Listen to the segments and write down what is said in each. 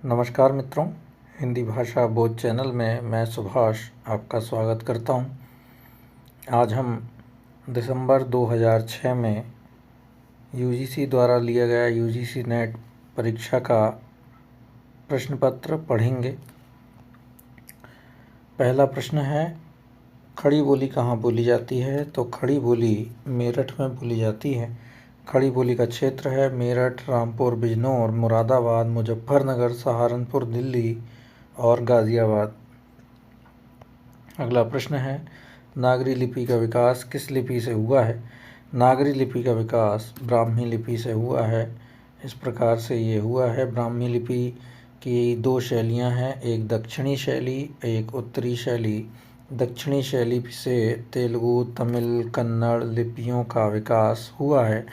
नमस्कार मित्रों, हिंदी भाषा बोध चैनल में मैं सुभाष आपका स्वागत करता हूं। आज हम दिसंबर 2006 में यूजीसी द्वारा लिया गया यूजीसी नेट परीक्षा का प्रश्न पत्र पढ़ेंगे। पहला प्रश्न है, खड़ी बोली कहाँ बोली जाती है? तो खड़ी बोली मेरठ में बोली जाती है। खड़ी बोली का क्षेत्र है मेरठ, रामपुर, बिजनौर, मुरादाबाद, मुजफ्फरनगर, सहारनपुर, दिल्ली और गाज़ियाबाद। अगला प्रश्न है, नागरी लिपि का विकास किस लिपि से हुआ है? नागरी लिपि का विकास ब्राह्मी लिपि से हुआ है। इस प्रकार से ये हुआ है। ब्राह्मी लिपि की दो शैलियाँ हैं, एक दक्षिणी शैली, एक उत्तरी शैली। दक्षिणी शैली से तेलुगु, तमिल, कन्नड़ लिपियों का विकास हुआ है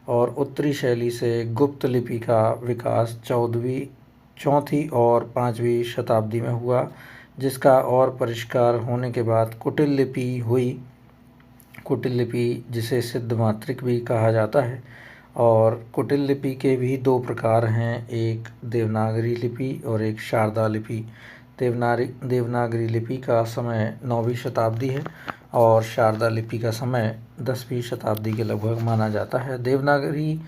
और उत्तरी शैली से गुप्त लिपि का विकास चौथी और 5वीं शताब्दी में हुआ, जिसका और परिष्कार होने के बाद कुटिल लिपि हुई। कुटिल लिपि जिसे सिद्ध मात्रिक भी कहा जाता है। और कुटिल लिपि के भी दो प्रकार हैं, एक देवनागरी लिपि और एक शारदा लिपि। देवनागरी लिपि का समय 9वीं शताब्दी है और शारदा लिपि का समय 10वीं शताब्दी के लगभग माना जाता है। देवनागरी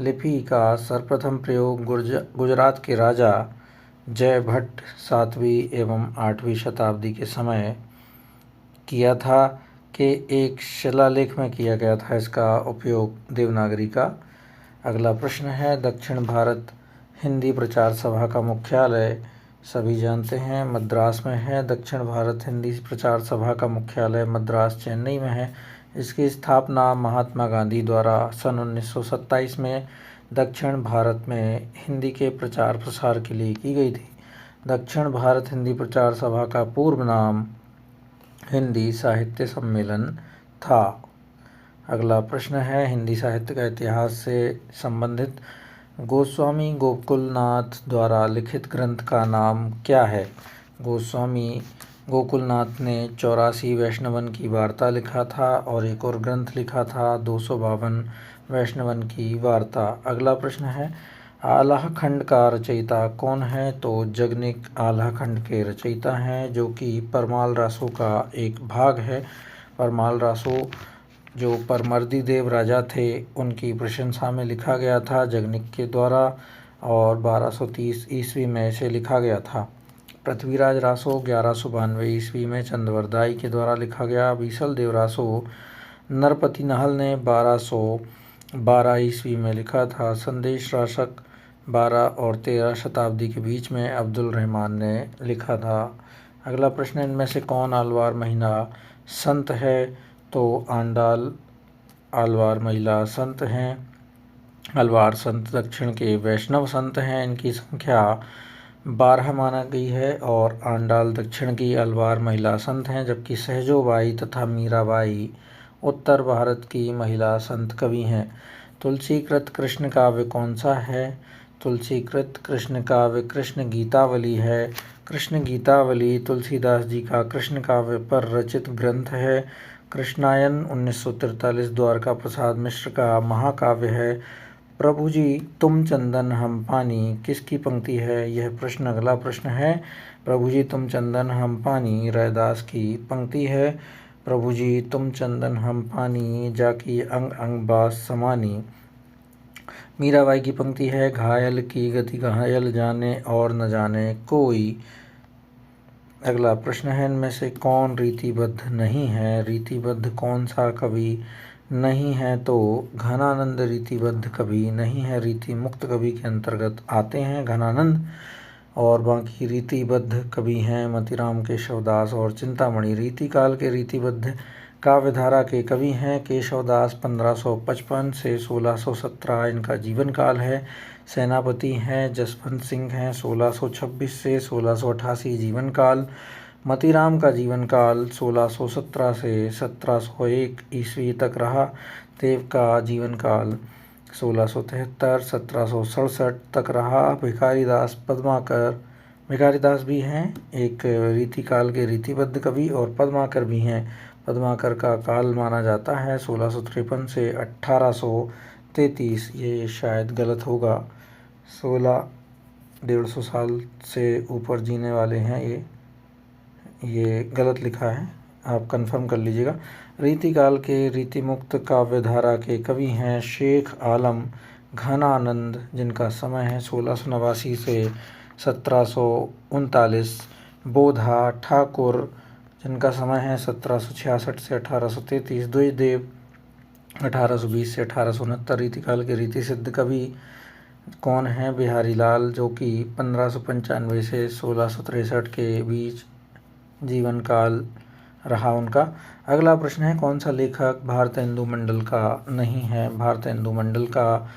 लिपि का सर्वप्रथम प्रयोग गुजरात के राजा जयभट्ट 7वीं एवं 8वीं शताब्दी के समय किया था कि एक शिलालेख में किया गया था इसका उपयोग देवनागरी का। अगला प्रश्न है, दक्षिण भारत हिंदी प्रचार सभा का मुख्यालय सभी जानते हैं मद्रास में है। दक्षिण भारत हिंदी प्रचार सभा का मुख्यालय मद्रास, चेन्नई में है। इसकी स्थापना महात्मा गांधी द्वारा सन 1927 में दक्षिण भारत में हिंदी के प्रचार प्रसार के लिए की गई थी। दक्षिण भारत हिंदी प्रचार सभा का पूर्व नाम हिंदी साहित्य सम्मेलन था। अगला प्रश्न है, हिंदी साहित्य का इतिहास से संबंधित गोस्वामी गोकुलनाथ द्वारा लिखित ग्रंथ का नाम क्या है? गोस्वामी गोकुलनाथ ने 84 वैष्णवन की वार्ता लिखा था और एक और ग्रंथ लिखा था 252 वैष्णवन की वार्ता। अगला प्रश्न है, आल्हा खंड का रचयिता कौन है? तो जगनिक आल्हा खंड के रचयिता हैं, जो कि परमाल रासो का एक भाग है। परमाल रासो जो परमर्दी देव राजा थे उनकी प्रशंसा में लिखा गया था जगनिक के द्वारा और 1230 ईस्वी में इसे लिखा गया था। पृथ्वीराज रासो 1192 ईस्वी में चंद्रवरदाई के द्वारा लिखा गया। बीसल देव रासो नरपति नहल ने 1212 ईस्वी में लिखा था। संदेश राशक 12 और 13 शताब्दी के बीच में अब्दुल रहमान ने लिखा था। अगला प्रश्न, इनमें से कौन आलवार महिला संत है? तो आंडाल आलवार महिला संत हैं। आलवार संत दक्षिण के वैष्णव संत हैं। इनकी संख्या 12 माना गई है और आंडाल दक्षिण की आलवार महिला संत हैं, जबकि सहजोबाई तथा मीराबाई उत्तर भारत की महिला संत कवि हैं। तुलसीकृत कृष्ण काव्य कौन सा है? तुलसीकृत कृष्ण काव्य कृष्ण गीतावली है। कृष्ण गीतावली तुलसीदास जी का कृष्ण काव्य पर रचित ग्रंथ है। कृष्णायन 1943 द्वारका प्रसाद मिश्र का महाकाव्य है। प्रभु जी तुम चंदन हम पानी किसकी पंक्ति है? यह प्रश्न अगला प्रश्न है। प्रभु जी तुम चंदन हम पानी रैदास की पंक्ति है। प्रभु जी तुम चंदन हम पानी जाकी अंग अंग बास समानी मीराबाई की पंक्ति है। घायल की गति घायल जाने और न जाने कोई। अगला प्रश्न है, इनमें से कौन रीतिबद्ध नहीं है? रीतिबद्ध कौन सा कवि नहीं है? तो घनानंद रीतिबद्ध कवि नहीं है। रीति मुक्त कवि के अंतर्गत आते हैं घनानंद, और बाकी रीतिबद्ध कवि हैं मतीराम, केशवदास और चिंतामणि। रीतिकाल के रीतिबद्ध काव्यधारा के कवि हैं केशवदास 1555 से 1617 इनका जीवन काल है। सेनापति हैं जसवंत सिंह हैं 1626 से 1688 जीवन काल। मतीराम का जीवन काल 1617 से 1701 ईस्वी तक रहा। देव का जीवन काल 1673 1767 तक रहा। भिखारीदास भी हैं एक रीतिकाल के रीतिबद्ध कवि, और पद्माकर भी हैं। पद्माकर का काल माना जाता है 1653 से 1833। ये शायद गलत होगा। 150 साल से ऊपर जीने वाले हैं ये गलत लिखा है, आप कंफर्म कर लीजिएगा। रीतिकाल के रीतिमुक्त काव्यधारा के कवि हैं शेख आलम घनानंद, जिनका समय है 1689 से 1739। बोधा ठाकुर, जिनका समय है 1766 से 1833। द्विजदेव 1820 से 1869। रीतिकाल के रीति सिद्ध कवि कौन है? बिहारी लाल, जो कि 1595 से 1663 के बीच जीवन काल रहा उनका। अगला प्रश्न है, कौन सा लेखक भारतेंदु मंडल का नहीं है? भारतेंदु मंडल का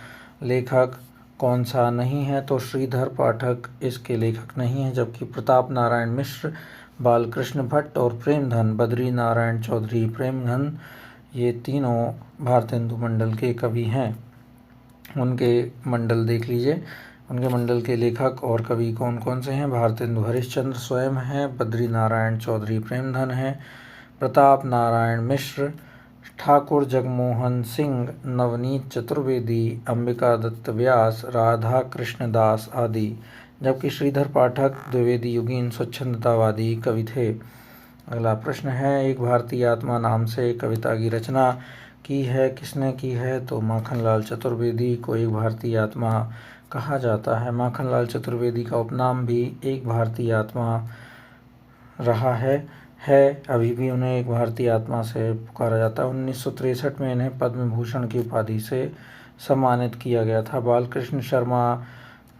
लेखक कौन सा नहीं है? तो श्रीधर पाठक इसके लेखक नहीं है, जबकि प्रताप नारायण मिश्र, बालकृष्ण भट्ट और प्रेमधन, बद्री नारायण चौधरी, प्रेमधन, ये तीनों भारतेंदु मंडल के कवि हैं। उनके मंडल देख लीजिए, उनके मंडल के लेखक और कवि कौन कौन से हैं? भारतेंदु हरिश्चंद्र स्वयं हैं, बद्री नारायण चौधरी प्रेमधन हैं, प्रताप नारायण मिश्र, ठाकुर जगमोहन सिंह, नवनीत चतुर्वेदी, अंबिका दत्त व्यास, राधा कृष्ण दास आदि। जबकि श्रीधर पाठक द्विवेदी युगीन स्वच्छंदतावादी कवि थे। अगला प्रश्न है, एक भारतीय आत्मा नाम से कविता की रचना की है, किसने की है? तो माखनलाल चतुर्वेदी को एक भारतीय आत्मा कहा जाता है। माखनलाल चतुर्वेदी का उपनाम भी एक भारतीय आत्मा रहा है, अभी भी उन्हें एक भारतीय आत्मा से पुकारा जाता है। 1963 में इन्हें पद्म भूषण की उपाधि से सम्मानित किया गया था। बालकृष्ण शर्मा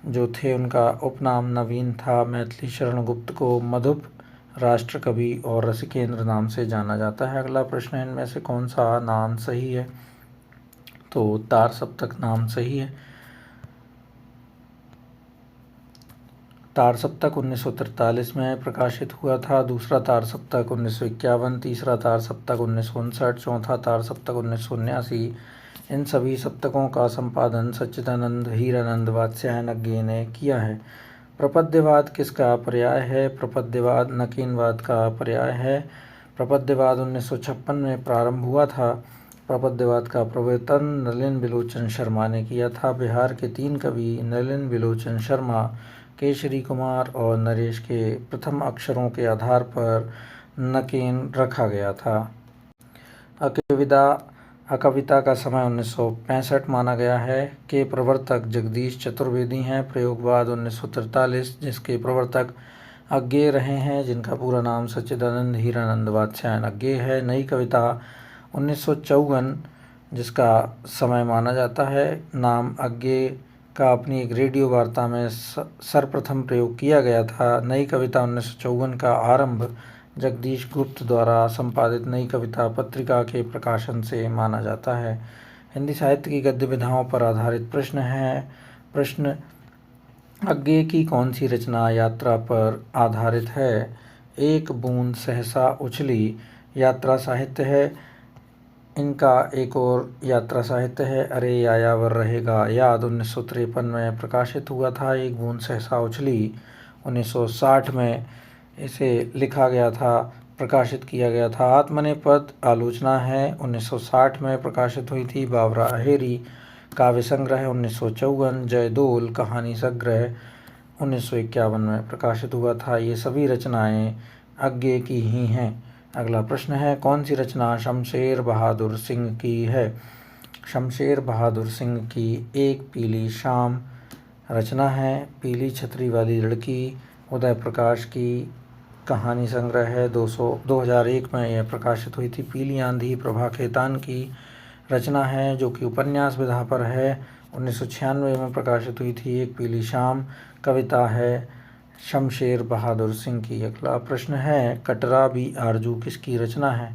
जो थे, उनका उपनाम नवीन था। मैथिली शरण गुप्त को मधुप, राष्ट्र कवि और रसिकेंद्र नाम से जाना जाता है। अगला प्रश्न है, इनमें से कौन सा नाम सही है? तो तार सप्तक नाम सही है। तार सप्तक 1943 में प्रकाशित हुआ था, दूसरा तार सप्तक 1951, तीसरा तार सप्तक 1959, चौथा तार सप्तक 1979। इन सभी सप्तकों का संपादन सच्चिदानंद हीरानंद वात्स्यायन ने किया है। प्रपद्यवाद किसका पर्याय है? प्रपद्यवाद नकीनवाद का पर्याय है। प्रपद्यवाद 1956 में प्रारंभ हुआ था। प्रपद्यवाद का प्रवर्तन नलिन बिलोचन शर्मा ने किया था। बिहार के 3 कवि नलिन बिलोचन शर्मा, केशरी कुमार और नरेश के प्रथम अक्षरों के आधार पर नकेन रखा गया था। अकविता का समय 1965 माना गया है। के प्रवर्तक जगदीश चतुर्वेदी हैं। प्रयोगवाद 1943, जिसके प्रवर्तक अज्ञेय रहे हैं, जिनका पूरा नाम सच्चिदानंद हीरानंद वात्स्यायन अज्ञेय है। नई कविता 1954, जिसका समय माना जाता है, नाम अज्ञेय का अपनी एक रेडियो वार्ता में सर्वप्रथम प्रयोग किया गया था। नई कविता 1954 का आरंभ जगदीश गुप्त द्वारा संपादित नई कविता पत्रिका के प्रकाशन से माना जाता है। हिंदी साहित्य की गद्य विधाओं पर आधारित प्रश्न है। प्रश्न, अज्ञेय की कौन सी रचना यात्रा पर आधारित है? एक बूंद सहसा उछली यात्रा साहित्य है। इनका एक और यात्रा साहित्य है, अरे यायावर रहेगा याद, 1953 में प्रकाशित हुआ था। एक बूंद सहसा उछली 1960 में इसे लिखा गया था, प्रकाशित किया गया था। आत्मनेपद आलोचना है, 1960 में प्रकाशित हुई थी। बाबरा अहेरी काव्य संग्रह 1954। जयदोल कहानी संग्रह 1951 में प्रकाशित हुआ था। ये सभी रचनाएं अज्ञेय की ही हैं। अगला प्रश्न है, कौन सी रचना शमशेर बहादुर सिंह की है? शमशेर बहादुर सिंह की एक पीली शाम रचना है। पीली छतरी वाली लड़की उदय प्रकाश की कहानी संग्रह है, 2001 में यह प्रकाशित हुई थी। पीली आंधी प्रभा खेतान की रचना है, जो कि उपन्यास विधा पर है, 1996 में प्रकाशित हुई थी। एक पीली शाम कविता है शमशेर बहादुर सिंह की। अगला प्रश्न है, कटरा बी आरजू किसकी रचना है?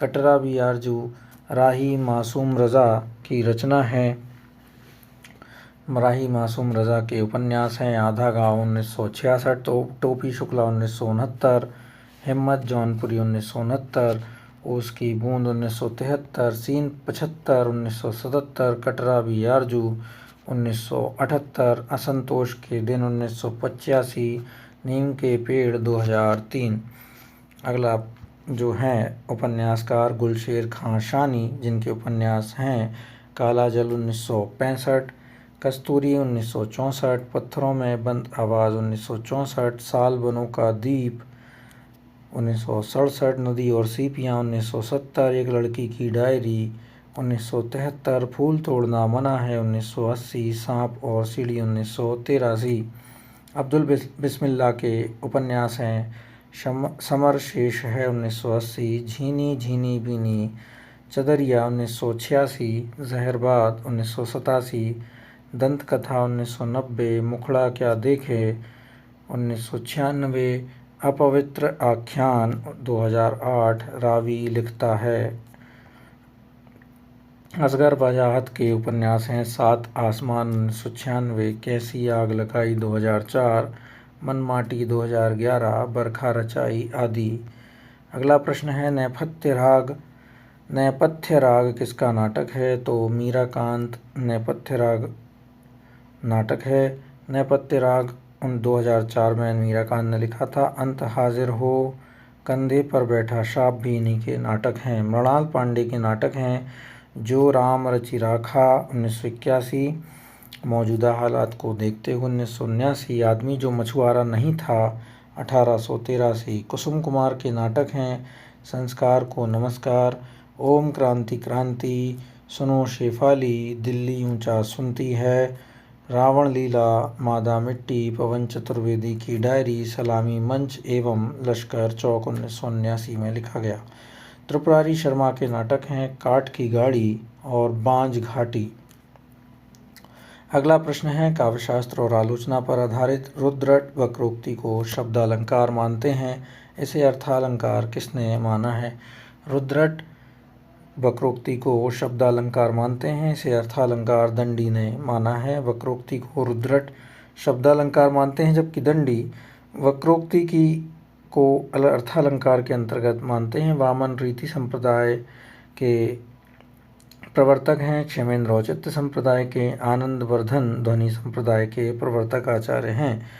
कटरा बी आरजू राही मासूम रज़ा की रचना है। राही मासूम रज़ा के उपन्यास हैं आधा गाँव 1966, टोपी शुक्ला 1969, हिम्मत जौनपुरी 1969, ओस की बूंद 1973, सीन 75 1977, कटरा बी आरजू 1978, असंतोष के दिन 1985, नीम के पेड़ 2003। अगला जो हैं उपन्यासकार गुलशेर खां शानी, जिनके उपन्यास हैं काला जल 1965, कस्तूरी 1964, पत्थरों में बंद आवाज़ 1964, साल बनों का दीप 1967, नदी और सीपियाँ 1970, एक लड़की की डायरी 1973, फूल तोड़ना मना है 1980, सांप और सीढ़ी 1983। अब्दुल बिस्मिल्लाह के उपन्यास हैं समर शेष है 1980, झीनी झीनी बीनी चदरिया 1986, जहरबाद 1987, दंत कथा 1990, मुखड़ा क्या देखे 1996, अपवित्र आख्यान 2008, रावी लिखता है। असगर बजाहत के उपन्यास हैं सात आसमान 1996, कैसी आग लगाई 2004, मन माटी 2011, बरखा रचाई आदि। अगला प्रश्न है नेपथ्य राग किसका नाटक है? तो मीराकांत नेपथ्य राग नाटक है। नेपथ्य राग 2004 में मीराकांत ने लिखा था। अंत हाजिर हो, कंधे पर बैठा सांप भी इन्हीं के नाटक हैं। मृणाल पांडे के नाटक हैं जो राम रचि राखा 1981, मौजूदा हालात को देखते हुए 1979, आदमी जो मछुआरा नहीं था 1883। कुसुम कुमार के नाटक हैं संस्कार को नमस्कार, ओम क्रांति क्रांति, सुनो शेफाली, दिल्ली ऊंचा सुनती है, रावण लीला, मादा मिट्टी, पवन चतुर्वेदी की डायरी, सलामी मंच एवं लश्कर चौक 1979 में लिखा गया। त्रिपुरारी शर्मा के नाटक हैं काठ की गाड़ी और बांझ घाटी। अगला प्रश्न है काव्यशास्त्र और आलोचना पर आधारित रुद्रट वक्रोक्ति को शब्दालंकार मानते हैं, इसे अर्थालंकार किसने माना है? रुद्रट वक्रोक्ति को शब्दालंकार मानते हैं, इसे अर्थालंकार दंडी ने माना है। वक्रोक्ति को रुद्रट शब्दालंकार मानते हैं जबकि दंडी वक्रोक्ति की को अर्थालंकार के अंतर्गत मानते हैं। वामन रीति संप्रदाय के प्रवर्तक हैं, क्षेमेंद्र औचित्य संप्रदाय के, आनंद वर्धन ध्वनि संप्रदाय के प्रवर्तक आचार्य हैं।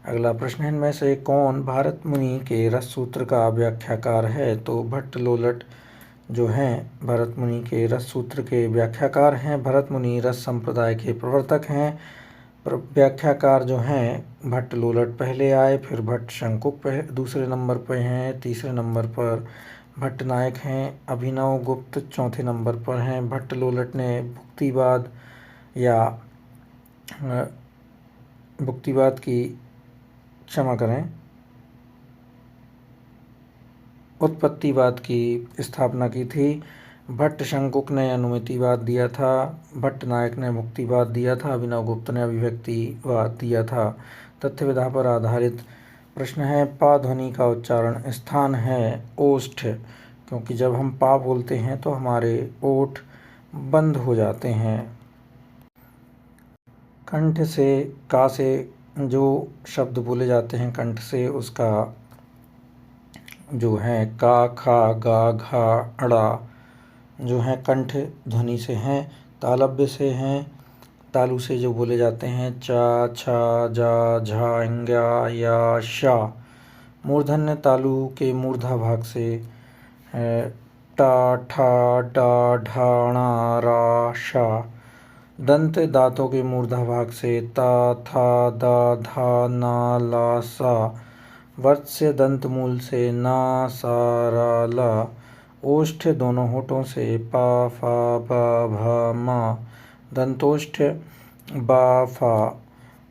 अगला प्रश्न है इनमें से कौन भारत मुनि के रस सूत्र का व्याख्याकार है? तो भट्ट लोलट जो हैं भरत मुनि के रस सूत्र के व्याख्याकार हैं। भरत मुनि रस संप्रदाय के प्रवर्तक हैं। व्याख्याकार जो हैं भट्ट लोलट पहले आए, फिर भट्ट शंकुक दूसरे नंबर पर हैं, तीसरे नंबर पर भट्ट नायक हैं, अभिनव गुप्त चौथे नंबर पर हैं। भट्ट लोलट ने भुक्तिवाद की उत्पत्तिवाद की स्थापना की थी। भट्ट शंकुक ने अनुमितिवाद दिया था, भट्ट नायक ने मुक्तिवाद दिया था, अभिनव गुप्त ने अभिव्यक्तिवाद दिया था। तथ्य विधा पर आधारित प्रश्न है पा ध्वनि का उच्चारण स्थान है ओष्ठ, क्योंकि जब हम पा बोलते हैं तो हमारे ओठ बंद हो जाते हैं। कंठ से का से जो शब्द बोले जाते हैं कंठ से, उसका जो है का, खा, गा, घा, अड़ा जो हैं कंठ ध्वनि से हैं। तालव्य से हैं, तालु से जो बोले जाते हैं चा, छा, जा, झा, इंग्या या शा। मूर्धन्य तालु के मूर्धा भाग से टा, ठा, डा, ढा, णा, रा, शा। दंत दांतों के मूर्धा भाग से ता, था, दा, धा, ना, ला, सा। वत्स्य दंत मूल से ना, सा, रा, ला। ओष्ठ दोनों होठों से पा, फा, बा, भा, मा। दंतोष्ठ बा, फा।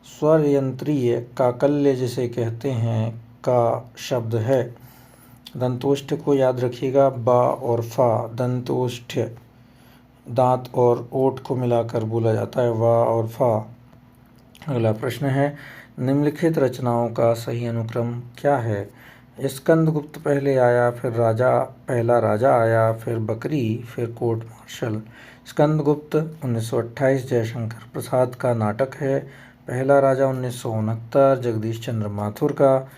स्वर यंत्रीय काकल्य जिसे कहते हैं का शब्द है। दंतोष्ठ को याद रखिएगा, बा और फा दंतोष्ठ दांत और ओठ को मिलाकर बोला जाता है, वा और फा। अगला प्रश्न है निम्नलिखित रचनाओं का सही अनुक्रम क्या है? स्कंदगुप्त पहले आया, फिर पहला राजा आया, फिर बकरी, फिर कोर्ट मार्शल। स्कंदगुप्त 1928 जयशंकर प्रसाद का नाटक है। पहला राजा 1969 जगदीश चंद्र माथुर का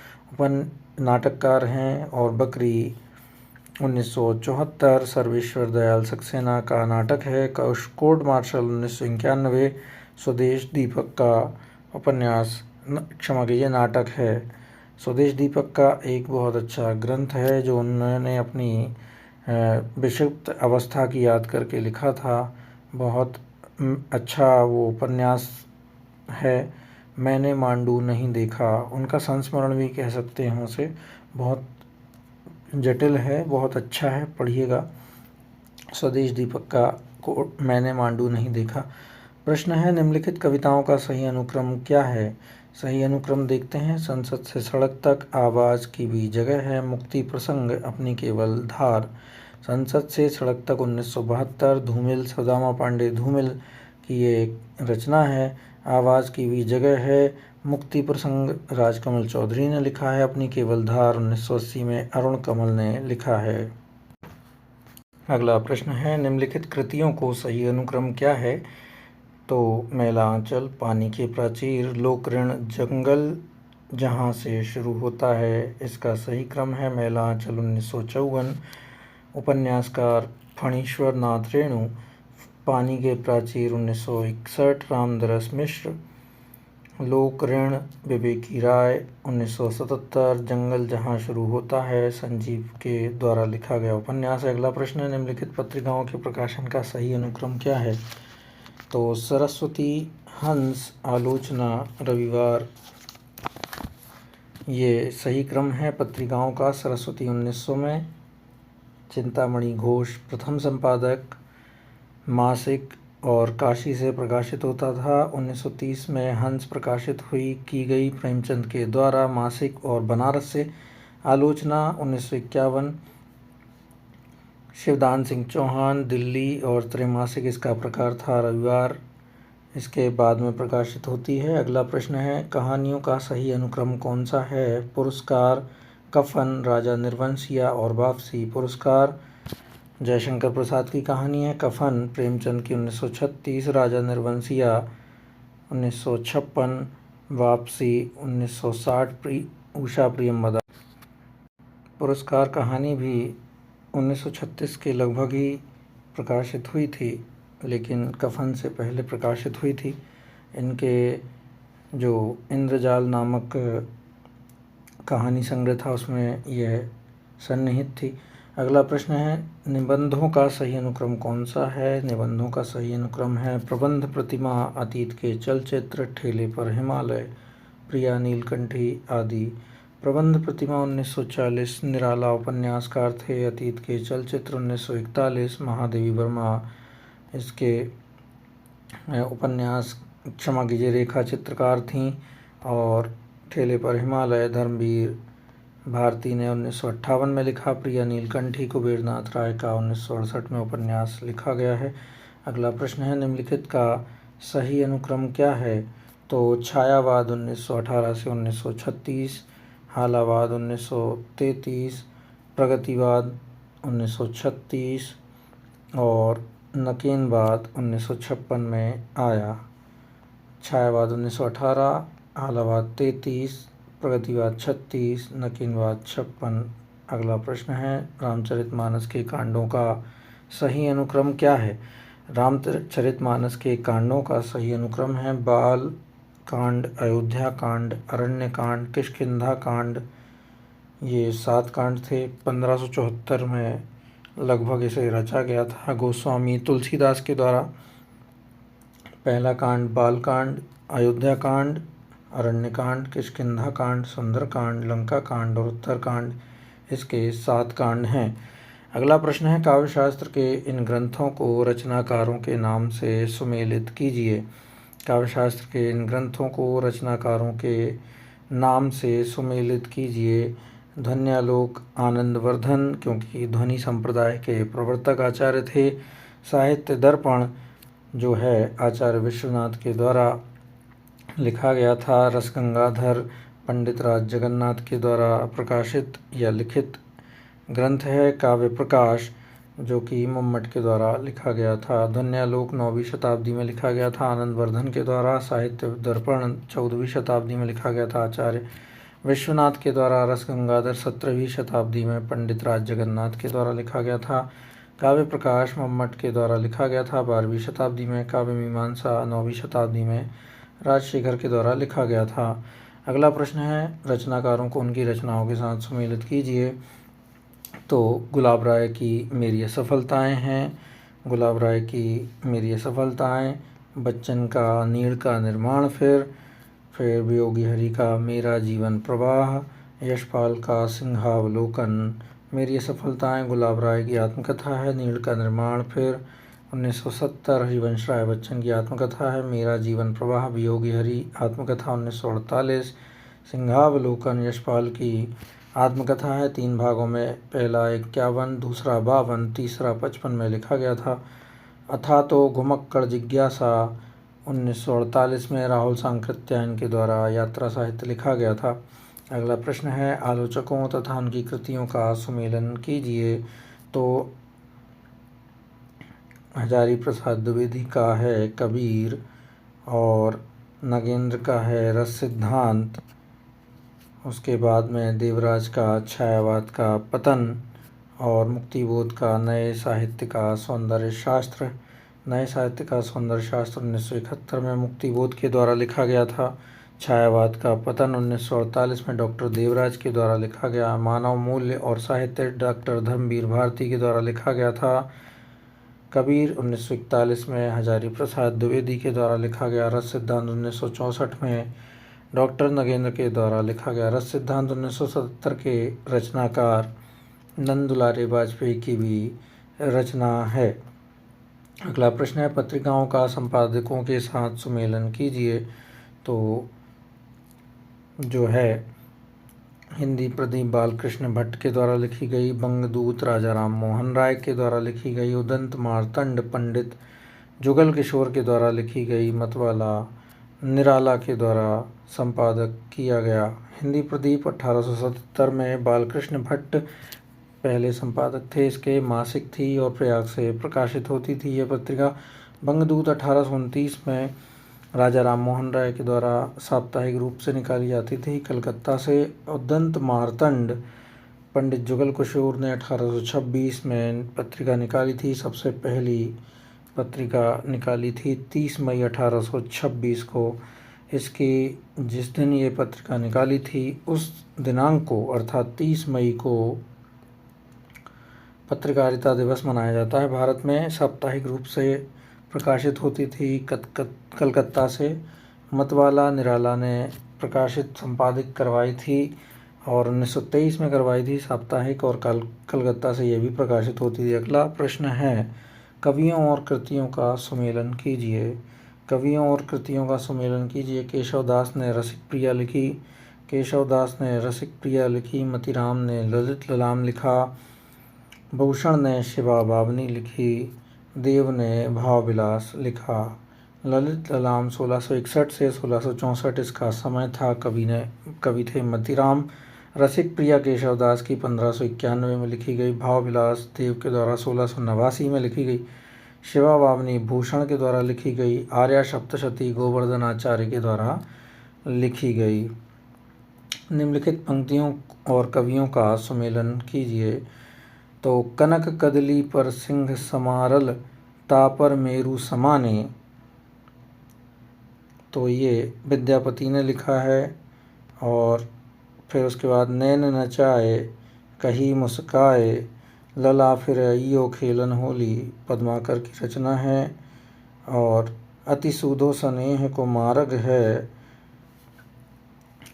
नाटककार हैं। और बकरी 1974 सर्वेश्वर दयाल सक्सेना का नाटक है। कोर्ट मार्शल 1991 स्वदेश दीपक का नाटक है। स्वदेश दीपक का एक बहुत अच्छा ग्रंथ है जो उन्होंने अपनी विषुप्त अवस्था की याद करके लिखा था। बहुत अच्छा वो उपन्यास है। मैंने मांडू नहीं देखा, उनका संस्मरण भी कह सकते हैं उसे। बहुत जटिल है, बहुत अच्छा है, पढ़िएगा। स्वदेश दीपक का को मैंने मांडू नहीं देखा। प्रश्न है, निम्नलिखित कविताओं का सही अनुक्रम क्या है? सही अनुक्रम देखते हैं। संसद से सड़क तक, आवाज़ की भी जगह है, मुक्ति प्रसंग, अपनी केवल धार। संसद से सड़क तक 1972, धूमिल सुदामा पांडे धूमिल की ये एक रचना है। आवाज़ की भी जगह है, मुक्ति प्रसंग राजकमल चौधरी ने लिखा है। अपनी केवल धार 1980 में अरुण कमल ने लिखा है। अगला प्रश्न है, निम्नलिखित कृतियों को सही अनुक्रम क्या है? तो मैला आंचल, पानी के प्राचीर, लोक ऋण, जंगल जहाँ से शुरू होता है, इसका सही क्रम है मैला आंचल 1954। उपन्यासकार फणीश्वर नाथ रेणु। पानी के प्राचीर 1961, रामदरस मिश्र। लोक ऋण विवेकी राय 1977। जंगल जहाँ शुरू होता है संजीव के द्वारा लिखा गया उपन्यास है। अगला प्रश्न है, निम्नलिखित पत्रिकाओं के प्रकाशन का सही अनुक्रम क्या है? तो सरस्वती, हंस, आलोचना, रविवार, ये सही क्रम है पत्रिकाओं का। सरस्वती 1900 में, चिंतामणि घोष प्रथम संपादक, मासिक और काशी से प्रकाशित होता था। 1930 में हंस प्रकाशित की गई प्रेमचंद के द्वारा, मासिक और बनारस से। आलोचना 1951, शिवदान सिंह चौहान, दिल्ली और त्रैमासिक इसका प्रकार था। रविवार इसके बाद में प्रकाशित होती है। अगला प्रश्न है, कहानियों का सही अनुक्रम कौन सा है? पुरस्कार, कफन, राजा निर्वंशिया और वापसी। पुरस्कार जयशंकर प्रसाद की कहानी है। कफन प्रेमचंद की 1936, राजा निर्वंशिया 1956, वापसी 1960 उषा प्रियमवदा। पुरस्कार कहानी भी 1936 के लगभग ही प्रकाशित हुई थी, लेकिन कफन से पहले प्रकाशित हुई थी। इनके जो इंद्रजाल नामक कहानी संग्रह था उसमें यह सन्निहित थी। अगला प्रश्न है, निबंधों का सही अनुक्रम कौन सा है? निबंधों का सही अनुक्रम है प्रबंध प्रतिमा, अतीत के चलचित्र, ठेले पर हिमालय, प्रिया नीलकंठी आदि। प्रबंध प्रतिमा 1940, निराला उपन्यासकार थे। अतीत के चलचित्र 1941, महादेवी वर्मा इसके उपन्यास क्षमा कीजिए रेखा चित्रकार थीं। और ठेले पर हिमालय धर्मवीर भारती ने 1958 में लिखा। प्रिया नीलकंठी कुबेरनाथ राय का 1968 में उपन्यास लिखा गया है। अगला प्रश्न है, निम्नलिखित का सही अनुक्रम क्या है? तो छायावाद 1918 से 1936, हालावाद 1933, प्रगतिवाद 1936 और नकेनवाद 1956 में आया। छायावाद 1918, हालावाद 33, प्रगतिवाद 36, नकीनवाद 56। अगला प्रश्न है, रामचरितमानस के कांडों का सही अनुक्रम क्या है? रामचरितमानस के कांडों का सही अनुक्रम है बाल कांड, अयोध्या कांड, अरण्य कांड, किष्किंधा कांड। ये 7 कांड थे। 1574 में लगभग इसे रचा गया था गोस्वामी तुलसीदास के द्वारा। पहला कांड बाल कांड, अयोध्या कांड, अरण्य कांड, किष्किंधा कांड, सुंदर कांड, लंका कांड और उत्तर कांड, इसके 7 कांड हैं। अगला प्रश्न है, काव्यशास्त्र के इन ग्रंथों को रचनाकारों के नाम से सुमेलित कीजिए। काव्यशास्त्र के इन ग्रंथों को रचनाकारों के नाम से सुमेलित कीजिए। ध्वन्यालोक आनंदवर्धन, क्योंकि ध्वनि संप्रदाय के प्रवर्तक आचार्य थे। साहित्य दर्पण जो है आचार्य विश्वनाथ के द्वारा लिखा गया था। रसगंगाधर पंडित राज जगन्नाथ के द्वारा प्रकाशित या लिखित ग्रंथ है। काव्य प्रकाश जो कि मम्मट के द्वारा लिखा गया था। ध्वन्यालोक 9वीं शताब्दी में लिखा गया था आनंदवर्धन के द्वारा। साहित्य दर्पण 14वीं शताब्दी में लिखा गया था आचार्य विश्वनाथ के द्वारा। रसगंगाधर 17वीं शताब्दी में पंडित राज जगन्नाथ के द्वारा लिखा गया था। काव्य प्रकाश मम्मट के द्वारा लिखा गया था 12वीं शताब्दी में। काव्य मीमांसा 9वीं शताब्दी में राजशेखर के द्वारा लिखा गया था। अगला प्रश्न है, रचनाकारों को उनकी रचनाओं के साथ सुमेलित कीजिए। तो गुलाब राय की मेरी असफलताएं हैं, गुलाब राय की मेरी असफलताएं, बच्चन का नीड़ का निर्माण, फिर वियोगी हरि का मेरा जीवन प्रवाह, यशपाल का सिंहावलोकन। मेरी असफलताएं गुलाब राय की आत्मकथा है, नीड़ का निर्माण, फिर 1970 हरिवंश राय बच्चन की आत्मकथा है, मेरा जीवन प्रवाह। वियोगी हरि आत्मकथा 1948, सिंहावलोकन यशपाल की आत्मकथा है, 3 भागों में, पहला 51, दूसरा 52, तीसरा 55 में लिखा गया था। अथा तो घुमक्कड़ जिज्ञासा 1948 में राहुल सांकृत्यायन के द्वारा यात्रा साहित्य लिखा गया था। अगला प्रश्न है, आलोचकों तथा उनकी कृतियों का सुमेलन कीजिए। तो हजारी प्रसाद द्विवेदी का है कबीर, और नगेंद्र का है रस सिद्धांत, उसके बाद में देवराज का छायावाद का पतन, और मुक्तिबोध का नए साहित्य का सौंदर्य शास्त्र। नए साहित्य का सौंदर्य शास्त्र 1971 में मुक्तिबोध के द्वारा लिखा गया था। छायावाद का पतन 1948 में डॉक्टर देवराज के द्वारा लिखा गया। मानव मूल्य और साहित्य डॉक्टर धर्मवीर भारती के द्वारा लिखा गया था। कबीर 1941 में हजारी प्रसाद द्विवेदी के द्वारा लिखा गया। रस सिद्धांत 1964 में डॉक्टर नगेंद्र के द्वारा लिखा गया। रस सिद्धांत 1977 के रचनाकार नंद दुलारे वाजपेयी की भी रचना है। अगला प्रश्न है, पत्रिकाओं का संपादकों के साथ सुमेलन कीजिए। तो जो है हिंदी प्रदीप बालकृष्ण भट्ट के द्वारा लिखी गई, बंगदूत राजा राम मोहन राय के द्वारा लिखी गई, उदंत मार्तंड पंडित जुगल किशोर के द्वारा लिखी गई, मतवाला निराला के द्वारा संपादक किया गया। हिंदी प्रदीप 1877 में बालकृष्ण भट्ट पहले संपादक थे। इसके मासिक थी और प्रयाग से प्रकाशित होती थी यह पत्रिका। बंगदूत 1829 में राजा राम मोहन राय के द्वारा साप्ताहिक रूप से निकाली जाती थी कलकत्ता से। उदंत मार्तंड पंडित जुगल किशोर ने 1826 में पत्रिका निकाली थी। सबसे पहली पत्रिका निकाली थी 30 मई 1826 को। इसकी जिस दिन ये पत्रिका निकाली थी उस दिनांक को अर्थात 30 मई को पत्रकारिता दिवस मनाया जाता है। भारत में साप्ताहिक रूप से प्रकाशित होती थी कलकत्ता से। मतवाला निराला ने प्रकाशित संपादित करवाई थी और 1923 में करवाई थी साप्ताहिक, और कलकत्ता से ये भी प्रकाशित होती थी। अगला प्रश्न है, कवियों और कृतियों का सुमेलन कीजिए। कवियों और कृतियों का सुमेलन कीजिए। केशवदास ने रसिक प्रिया लिखी। केशवदास ने रसिक प्रिया लिखी। मतीराम ने ललित ललाम लिखा। भूषण ने शिवा बावनी लिखी। देव ने भाव विलास लिखा। ललित ललाम 1661 से 1664 इसका समय था। कवि थे मतीराम। रसिक प्रिया केशवदास की 1591 में लिखी गई। भाव विलास देव के द्वारा 1689 में लिखी गई। शिवा बावनी भूषण के द्वारा लिखी गई। आर्या सप्तशती गोवर्धनाचार्य के द्वारा लिखी गई। निम्नलिखित पंक्तियों और कवियों का सुमेलन कीजिए। तो कनक कदली पर सिंह समारल, तापर मेरु समाने, तो ये विद्यापति ने लिखा है। और फिर उसके बाद नैन नचाए कही मुस्काए, लला फिर इयो खेलन होली, पद्माकर की रचना है। और अति सूधो स्नेह को मार्ग है,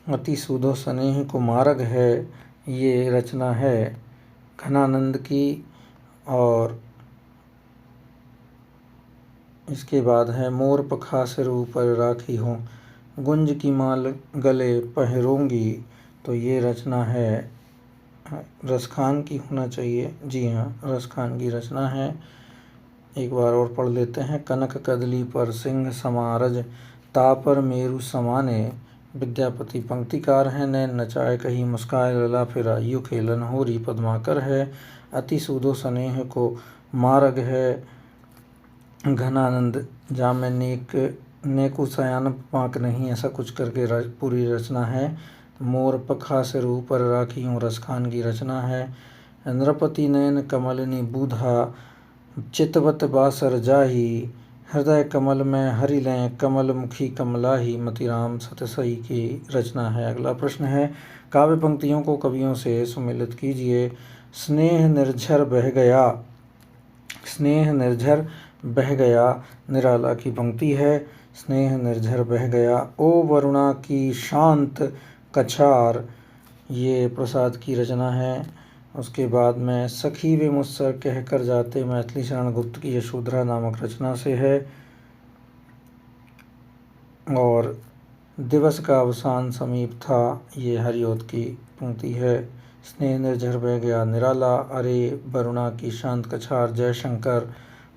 अति सूधो स्नेह को मार्ग है, ये रचना है घनानंद की। और इसके बाद है मोर पखा सिर ऊपर राखी हूँ, गुंज की माल गले पहरूंगी, तो ये रचना है रसखान की होना चाहिए। जी हाँ, रसखान की रचना है। एक बार और पढ़ लेते हैं। कनक कदली पर सिंह समारज, तापर मेरु समाने, विद्यापति पंक्तिकार हैं। नैन नचाए कही मुस्काए, लला फिर आयु खेलन होरी, पद्माकर है। अति सूदो स्नेह को मार्ग है, घनानंद। जामे नेकु सयान पाक नहीं, ऐसा कुछ करके पूरी रचना है। मोर पखा सिर ऊपर राखी हूँ, रसखान की रचना है। नृपति नयन कमलिनी बूधा, चितवत बासर जाही, हृदय कमल में हरि लें, कमल मुखी कमलाही, मतीराम सतसई की रचना है। अगला प्रश्न है, काव्य पंक्तियों को कवियों से सुमेलित कीजिए। स्नेह निर्झर बह गया, स्नेह निर्झर बह गया निराला की पंक्ति है। स्नेह निर्झर बह गया। ओ वरुणा की शांत कछार, ये प्रसाद की रचना है। उसके बाद में सखी वे मुझसे कह कर जाते, मैथिली शरण गुप्त की यशोधरा नामक रचना से है। और दिवस का अवसान समीप था, ये हरिओत की पंक्ति है। स्नेह निर्झर बह गया निराला, अरे वरुणा की शांत कछार, जयशंकर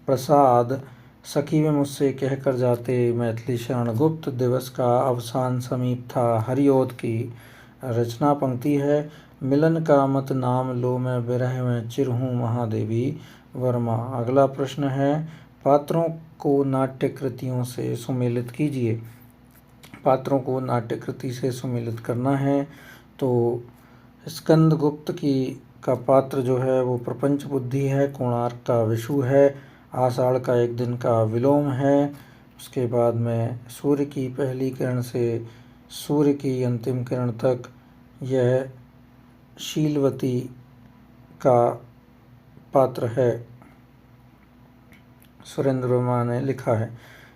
प्रसाद, सखी वे मुझसे कह कर जाते, मैथिली शरण गुप्त, दिवस का अवसान समीप था, हरिओत की रचना पंक्ति है। मिलन का मत नाम लो, मैं विरह में चिर हूँ महादेवी वर्मा। अगला प्रश्न है, पात्रों को नाट्य कृतियों से सुमेलित कीजिए। पात्रों को नाट्य कृति से सुमेलित करना है तो स्कंदगुप्त का पात्र जो है वो प्रपंच बुद्धि है, कोणार्क का विषु है, आषाढ़ का एक दिन का विलोम है। उसके बाद में सूर्य की पहली किरण से सूर्य की अंतिम किरण तक यह शीलवती का पात्र है, सुरेंद्र वर्मा ने लिखा है।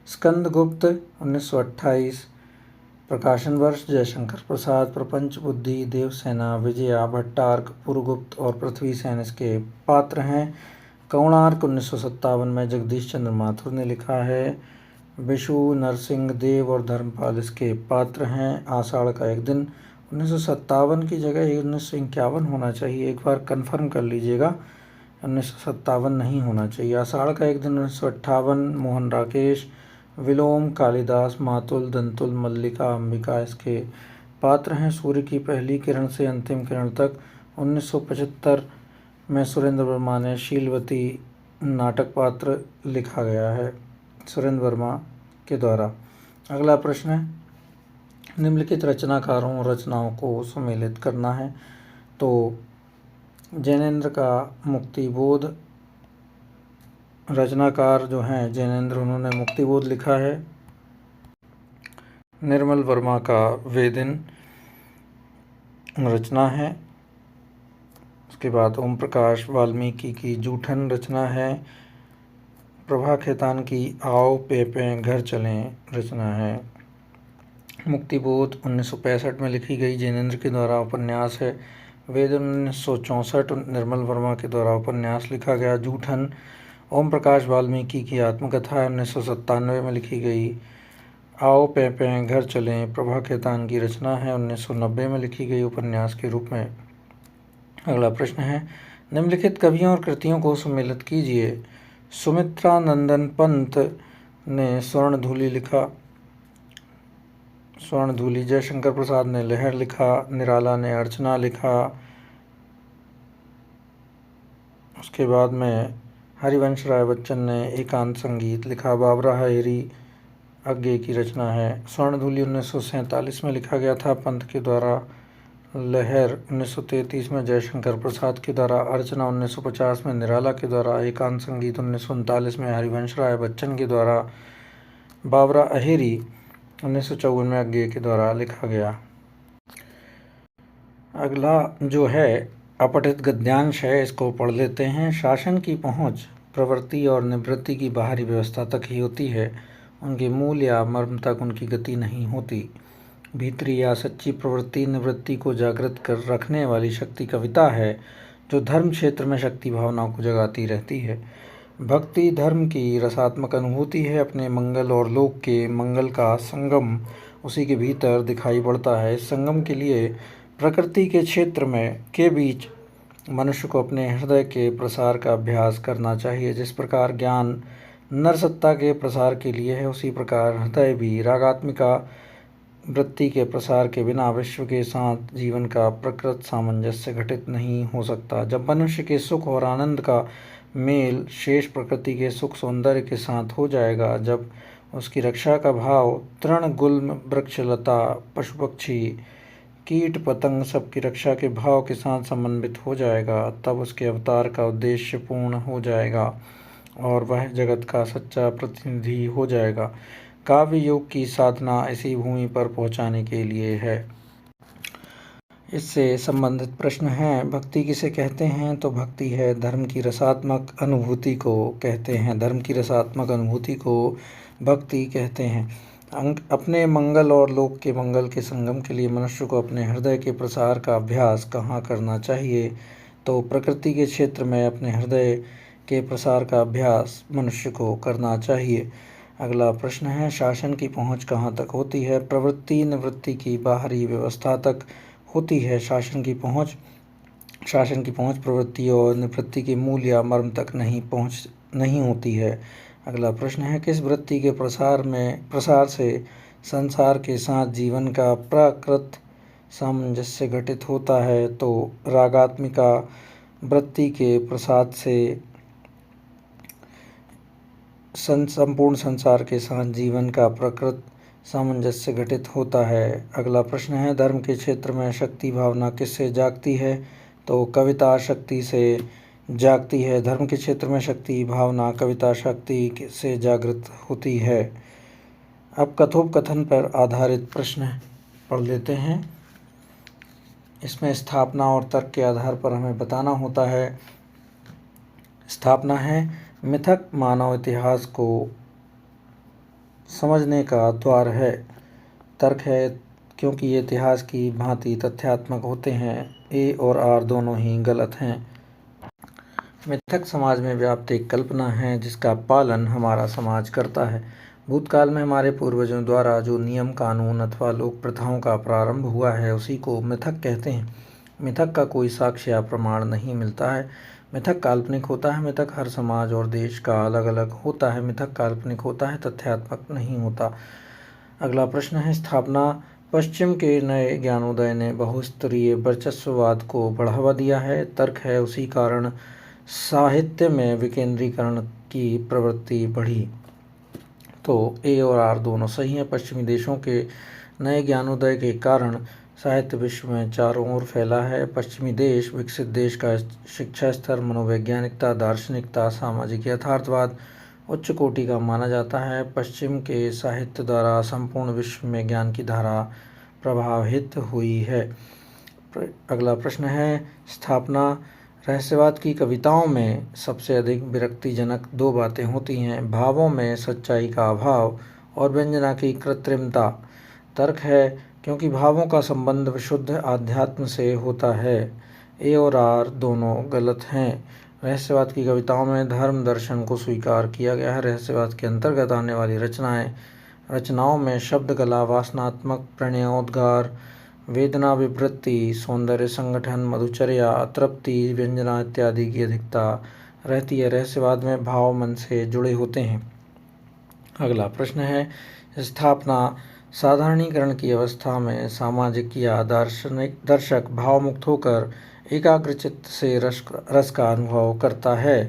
स्कंदगुप्त 1928, प्रकाशन वर्ष जयशंकर प्रसाद, प्रपंच बुद्धि, देवसेना, विजया, भट्टार्क, पुरगुप्त और पृथ्वी सेन इसके पात्र हैं। कोणार्क 1957 में जगदीश चंद्र माथुर ने लिखा है। विषु, नरसिंह देव और धर्मपाल इसके पात्र हैं। आषाढ़ का एक दिन 1957 की जगह 1951 होना चाहिए, एक बार कंफर्म कर लीजिएगा, 1957 नहीं होना चाहिए। आषाढ़ का एक दिन 1958, मोहन राकेश, विलोम कालिदास, मातुल, दंतुल, मल्लिका, अंबिका इसके पात्र हैं। सूर्य की पहली किरण से अंतिम किरण तक 1975 में सुरेंद्र वर्मा ने शीलवती नाटक पात्र लिखा गया है, सुरेंद्र वर्मा के द्वारा। अगला प्रश्न है, निम्नलिखित रचनाकारों रचनाओं को सुमेलित करना है। तो जैनेन्द्र का मुक्तिबोध, रचनाकार जो हैं जैनेन्द्र, उन्होंने मुक्तिबोध लिखा है। निर्मल वर्मा का वेदिन रचना है। उसके बाद ओम प्रकाश वाल्मीकि की जूठन रचना है। प्रभा खेतान की आओ पे घर चलें रचना है। मुक्तिबोध 1965 में लिखी गई जैनेन्द्र के द्वारा उपन्यास है। वेदन 1964 निर्मल वर्मा के द्वारा उपन्यास लिखा गया। जूठन ओम प्रकाश वाल्मीकि की आत्मकथा 1997 में लिखी गई। आओ पे घर चलें प्रभा खेतान की रचना है, 1990 में लिखी गई उपन्यास के रूप में। अगला प्रश्न है, निम्नलिखित कवियों और कृतियों को सुमेलित कीजिए। सुमित्रा नंदन पंत ने स्वर्णधूलि लिखा, स्वर्णधूलि। जयशंकर प्रसाद ने लहर लिखा। निराला ने अर्चना लिखा। उसके बाद में हरिवंश राय बच्चन ने एकांत संगीत लिखा। बाबरा हरेरी अज्ञे की रचना है। स्वर्णधूलि 1947 में लिखा गया था पंत के द्वारा। लहर 1933 में जयशंकर प्रसाद के द्वारा। अर्चना 1950 में निराला के द्वारा। एकांत संगीत 1939 में हरिवंश राय बच्चन के द्वारा। बाबरा अहेरी 1954 में अज्ञे के द्वारा लिखा गया। अगला जो है अपठित गद्यांश है, इसको पढ़ लेते हैं। शासन की पहुंच प्रवृत्ति और निवृत्ति की बाहरी व्यवस्था तक ही होती है, उनके मूल या मर्म तक उनकी गति नहीं होती। भीतरी या सच्ची प्रवृत्ति निवृत्ति को जागृत कर रखने वाली शक्ति कविता है, जो धर्म क्षेत्र में शक्ति भावनाओं को जगाती रहती है। भक्ति धर्म की रसात्मक अनुभूति है। अपने मंगल और लोक के मंगल का संगम उसी के भीतर दिखाई पड़ता है। इस संगम के लिए प्रकृति के क्षेत्र में के बीच मनुष्य को अपने हृदय के प्रसार का अभ्यास करना चाहिए। जिस प्रकार ज्ञान नरसत्ता के प्रसार के लिए है, उसी प्रकार हृदय भी रागात्मिका वृत्ति के प्रसार के बिना विश्व के साथ जीवन का प्रकृत सामंजस्य घटित नहीं हो सकता। जब मनुष्य के सुख और आनंद का मेल शेष प्रकृति के सुख सौंदर्य के साथ हो जाएगा, जब उसकी रक्षा का भाव तृण गुल्म वृक्षलता पशु पक्षी कीट पतंग सबकी रक्षा के भाव के साथ समन्वित हो जाएगा, तब उसके अवतार का उद्देश्य पूर्ण हो जाएगा और वह जगत का सच्चा प्रतिनिधि हो जाएगा। काव्य योग की साधना इसी भूमि पर पहुंचाने के लिए है। इससे संबंधित प्रश्न है। भक्ति किसे कहते हैं? तो भक्ति है धर्म की रसात्मक अनुभूति को कहते हैं। धर्म की रसात्मक अनुभूति को भक्ति कहते हैं। अपने मंगल और लोक के मंगल के संगम के लिए मनुष्य को अपने हृदय के प्रसार का अभ्यास कहाँ करना चाहिए? तो प्रकृति के क्षेत्र में अपने हृदय के प्रसार का अभ्यास मनुष्य को करना चाहिए। अगला प्रश्न है, शासन की पहुँच कहाँ तक होती है? प्रवृत्ति निवृत्ति की बाहरी व्यवस्था तक होती है। शासन की पहुँच प्रवृत्ति और निवृत्ति के मूल या मर्म तक नहीं होती है। अगला प्रश्न है, किस वृत्ति के प्रसार से संसार के साथ जीवन का प्राकृत सामंजस्य घटित होता है? तो रागात्मिका वृत्ति के प्रसाद से संपूर्ण संसार के साथ जीवन का प्रकृत सामंजस्य घटित होता है। अगला प्रश्न है, धर्म के क्षेत्र में शक्ति भावना किससे जागती है? तो कविता शक्ति से जागती है। धर्म के क्षेत्र में शक्ति भावना कविता शक्ति से जागृत होती है। अब कथोपकथन पर आधारित प्रश्न पढ़ लेते हैं। इसमें स्थापना और तर्क के आधार पर हमें बताना होता है। स्थापना है, मिथक मानव इतिहास को समझने का द्वार है। तर्क है, क्योंकि ये इतिहास की भांति तथ्यात्मक होते हैं। ए और आर दोनों ही गलत हैं। मिथक समाज में व्याप्त एक कल्पना है जिसका पालन हमारा समाज करता है। भूतकाल में हमारे पूर्वजों द्वारा जो नियम कानून अथवा लोक प्रथाओं का प्रारंभ हुआ है उसी को मिथक कहते हैं। मिथक का कोई साक्ष्य या प्रमाण नहीं मिलता है। मिथक काल्पनिक होता है। मिथक हर समाज और देश का अलग अलग होता है। मिथक काल्पनिक होता है, तथ्यात्मक नहीं होता। अगला प्रश्न है, स्थापना पश्चिम के नए ज्ञानोदय ने बहुस्तरीय वर्चस्ववाद को बढ़ावा दिया है। तर्क है, उसी कारण साहित्य में विकेंद्रीकरण की प्रवृत्ति बढ़ी। तो ए और आर दोनों सही हैं। पश्चिमी देशों के नए ज्ञानोदय के कारण साहित्य विश्व में चारों ओर फैला है। पश्चिमी देश विकसित देश का शिक्षा स्तर, मनोवैज्ञानिकता, दार्शनिकता, सामाजिक यथार्थवाद उच्च कोटि का माना जाता है। पश्चिम के साहित्य द्वारा संपूर्ण विश्व में ज्ञान की धारा प्रभावित हुई है। अगला प्रश्न है, स्थापना रहस्यवाद की कविताओं में सबसे अधिक विरक्तिजनक दो बातें होती हैं। भावों में सच्चाई का अभाव और व्यंजना की कृत्रिमता। तर्क है, क्योंकि भावों का संबंध विशुद्ध आध्यात्म से होता है। ए और आर दोनों गलत हैं। रहस्यवाद की कविताओं में धर्म दर्शन को स्वीकार किया गया है। रहस्यवाद के अंतर्गत आने वाली रचनाओं में शब्द कला, वासनात्मक प्रणयोद्गार, वेदना विवृत्ति, सौंदर्य संगठन, मधुचर्या, तृप्ति, व्यंजना इत्यादि की अधिकता रहती है। रहस्यवाद में भाव मन से जुड़े होते हैं। अगला प्रश्न है, स्थापना साधारणीकरण की अवस्था में सामाजिक या दर्शक भावमुक्त होकर एकाग्रचित्त से रस का अनुभव करता है।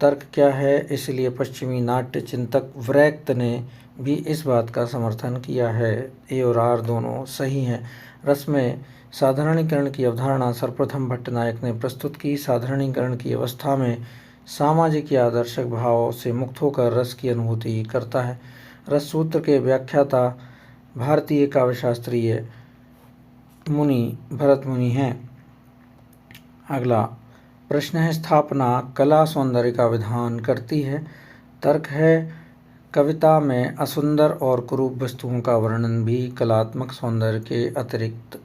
तर्क क्या है? इसलिए पश्चिमी नाट्य चिंतक व्रैक्त ने भी इस बात का समर्थन किया है। ए और आर दोनों सही हैं। रस में साधारणीकरण की अवधारणा सर्वप्रथम भट्टनायक ने प्रस्तुत की। साधारणीकरण की अवस्था में सामाजिक या आदर्शक भाव से मुक्त होकर रस की अनुभूति करता है। रस सूत्र के व्याख्याता भारतीय काव्यशास्त्रीय मुनि भरत मुनि हैं। अगला प्रश्न है, स्थापना कला सौंदर्य का विधान करती है। तर्क है, कविता में असुंदर और कुरूप वस्तुओं का वर्णन भी कलात्मक सौंदर्य के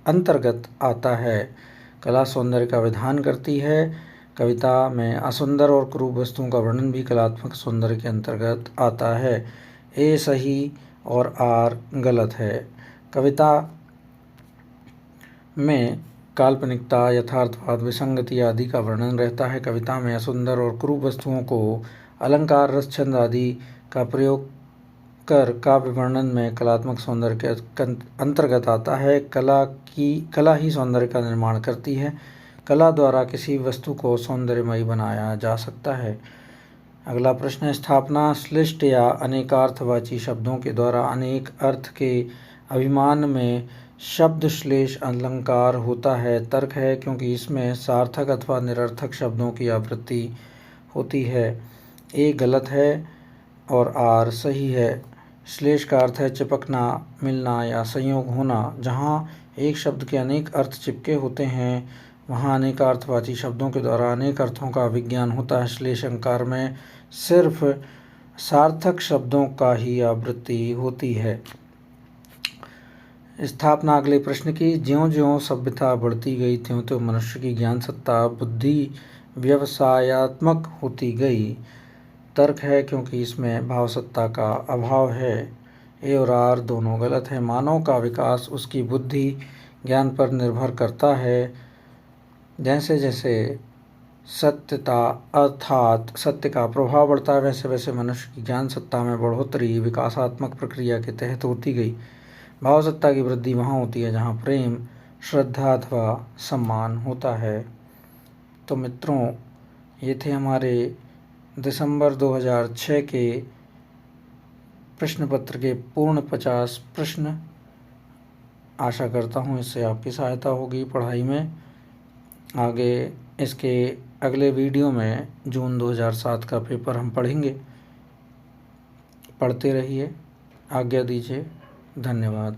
अंतर्गत आता है। कला सौंदर्य का विधान करती है। कविता में असुंदर और कुरूप वस्तुओं का वर्णन भी कलात्मक सौंदर्य के अंतर्गत आता है। ए सही और आर गलत है। कविता में काल्पनिकता, यथार्थवाद, विसंगति आदि का वर्णन रहता है। कविता में असुंदर और कुरूप वस्तुओं को अलंकार, रस, छंद आदि का प्रयोग कर काव्य वर्णन में कलात्मक सौंदर्य के अंतर्गत आता है। कला ही सौंदर्य का निर्माण करती है। कला द्वारा किसी वस्तु को सौंदर्यमयी बनाया जा सकता है। अगला प्रश्न है, स्थापना श्लिष्ट या अनेकार्थवाची शब्दों के द्वारा अनेक अर्थ के अभिमान में शब्द श्लेष अलंकार होता है। तर्क है, क्योंकि इसमें सार्थक अथवा निरर्थक शब्दों की आवृत्ति होती है। ए गलत है और आर सही है। श्लेष का अर्थ है चिपकना, मिलना या संयोग होना। जहाँ एक शब्द के अनेक अर्थ चिपके होते हैं, वहाँ अनेकार्थवाची शब्दों के द्वारा अनेक अर्थों का विज्ञान होता है। श्लेषणकार में सिर्फ सार्थक शब्दों का ही आवृत्ति होती है। स्थापना अगले प्रश्न की। ज्यों ज्यों सभ्यता बढ़ती गई त्यों त्यों मनुष्य की ज्ञान सत्ता बुद्धि व्यवसायत्मक होती गई। तर्क है क्योंकि इसमें भाव सत्ता का अभाव है। ए और आर दोनों गलत है। मानव का विकास उसकी बुद्धि ज्ञान पर निर्भर करता है। जैसे जैसे सत्यता अर्थात सत्य का प्रभाव बढ़ता है, वैसे वैसे मनुष्य की ज्ञान सत्ता में बढ़ोतरी विकासात्मक प्रक्रिया के तहत होती गई। भाव सत्ता की वृद्धि वहाँ होती है जहाँ प्रेम, श्रद्धा अथवा सम्मान होता है। तो मित्रों, ये थे हमारे दिसंबर 2006 के प्रश्न पत्र के पूर्ण 50 प्रश्न। आशा करता हूँ इससे आपकी सहायता होगी पढ़ाई में। आगे इसके अगले वीडियो में जून 2007 का पेपर हम पढ़ेंगे। पढ़ते रहिए। आज्ञा दीजिए। धन्यवाद।